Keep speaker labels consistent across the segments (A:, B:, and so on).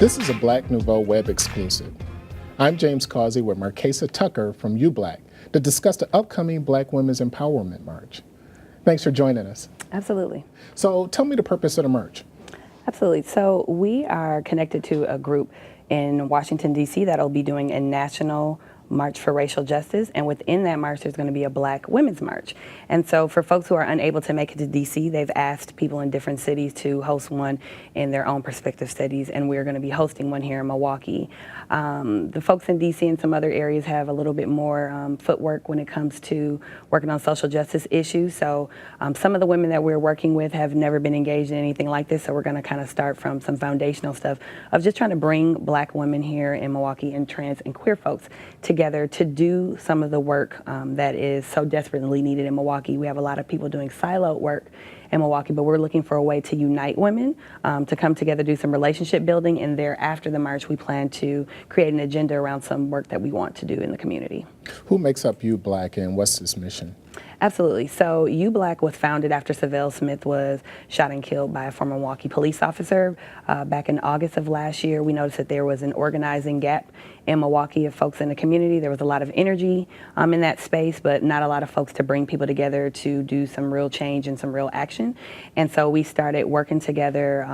A: This is a Black Nouveau web exclusive. I'm James Causey with Markasa Tucker from UBlack to discuss the upcoming Black Women's Empowerment March. Thanks for joining us.
B: Absolutely.
A: So tell me the purpose of the march.
B: Absolutely. So we are connected to a group in Washington, D.C. that'll be doing a national march for racial justice, and within that march there's going to be a Black Women's March. And so for folks who are unable to make it to D.C., they've asked people in different cities to host one in their own prospective cities, and we're going to be hosting one here in Milwaukee. The folks in D.C. and some other areas have a little bit more footwork when it comes to working on social justice issues. So some of the women that we're working with have never been engaged in anything like this, so we're going to kind of start from some foundational stuff of just trying to bring Black women here in Milwaukee and trans and queer folks together to do some of the work that is so desperately needed in Milwaukee. We have a lot of people doing siloed work in Milwaukee, but we're looking for a way to unite women, to come together, do some relationship building, and after the march we plan to create an agenda around some work that we want to do in the community.
A: Who makes up UBlack and what's its mission?
B: Absolutely. So UBlack was founded after Savelle Smith was shot and killed by a former Milwaukee police officer. Back in August of last year, we noticed that there was an organizing gap in Milwaukee of folks in the community. There was a lot of energy in that space, but not a lot of folks to bring people together to do some real change and some real action. And so we started working together,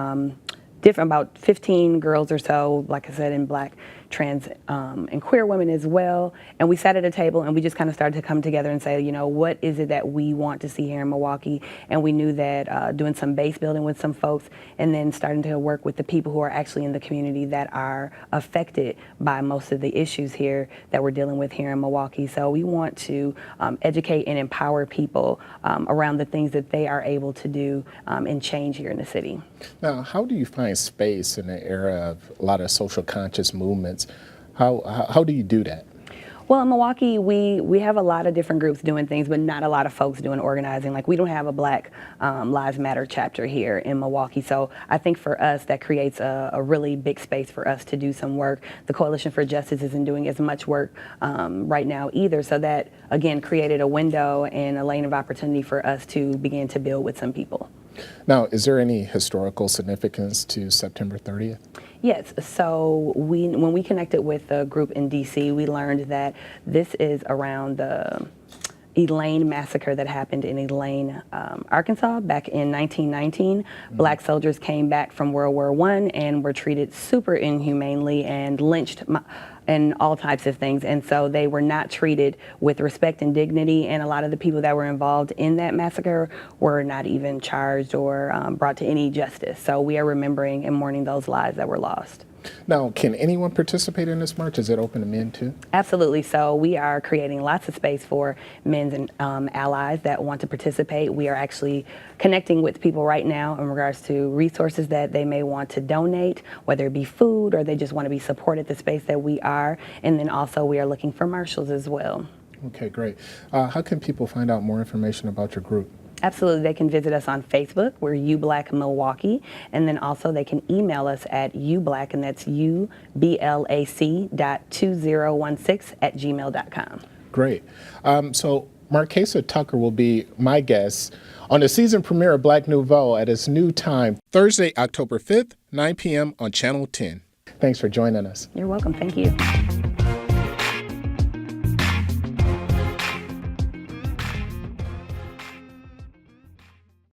B: about 15 girls or so, like I said, in Black, trans, and queer women as well. And we sat at a table and we just kind of started to come together and say, you know, what is it that we want to see here in Milwaukee? And we knew that doing some base building with some folks and then starting to work with the people who are actually in the community that are affected by most of the issues here that we're dealing with here in Milwaukee. So we want to educate and empower people around the things that they are able to do and change here in the city.
A: Now, how do you find space in the era of a lot of social conscious movements? How do you do that?
B: Well, in Milwaukee, we have a lot of different groups doing things, but not a lot of folks doing organizing. Like, we don't have a Black Lives Matter chapter here in Milwaukee. So I think for us, that creates a really big space for us to do some work. The Coalition for Justice isn't doing as much work right now either. So that, again, created a window and a lane of opportunity for us to begin to build with some people.
A: Now, is there any historical significance to September 30th?
B: Yes, so when we connected with the group in DC, we learned that this is around the Elaine massacre that happened in Elaine, Arkansas back in 1919. Black soldiers came back from World War I and were treated super inhumanely and lynched and all types of things. And so they were not treated with respect and dignity, and a lot of the people that were involved in that massacre were not even charged or brought to any justice. So we are remembering and mourning those lives that were lost.
A: Now, can anyone participate in this march? Is it open to men too?
B: Absolutely. So we are creating lots of space for men and allies that want to participate. We are actually connecting with people right now in regards to resources that they may want to donate, whether it be food or they just want to be supported the space that we are. And then also we are looking for marshals as well.
A: Okay, great. How can people find out more information about your group?
B: Absolutely. They can visit us on Facebook. We're UBlack Milwaukee. And then also they can email us at UBlack, and that's ublac.2016@gmail.com.
A: Great. So Markasa Tucker will be my guest on the season premiere of Black Nouveau at its new time, Thursday, October 5th, 9 p.m. on Channel 10. Thanks for joining us.
B: You're welcome. Thank you.